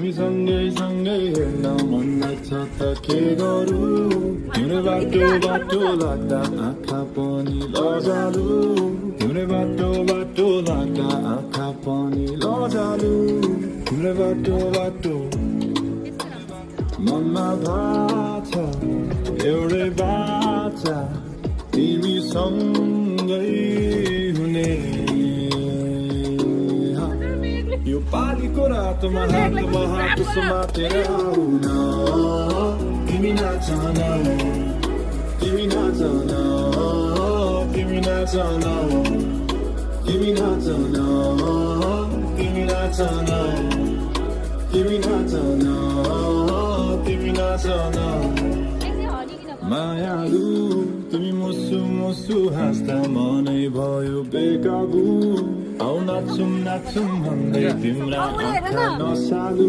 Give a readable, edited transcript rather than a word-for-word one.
तिमी सँगै सँगै हेर्न मन लाग्छ त के गरौँ तिम्रो बाटो बाटो लाग्दा आँखा पनि लजालु तिम्रो बाटो बाटो लाग्दा आँखा पनि लजालु तिम्रो बाटो बाटो मनमा भाछ एउटै बाचा तिमी सँगै हुने यो पालीको रातमा हात समातेर आउन तिमी नाच न तिमी नाच न तिमी नाच न तिमी नाच न तिमी नाच न तिमी नाच न तिमी नाच न मायालु तिमी मुसु मुसु हाँस्दा मनै भयो बेकाबु आउ नाचौँ नाचौँ भन्दै तिम्रा आँखा नसालु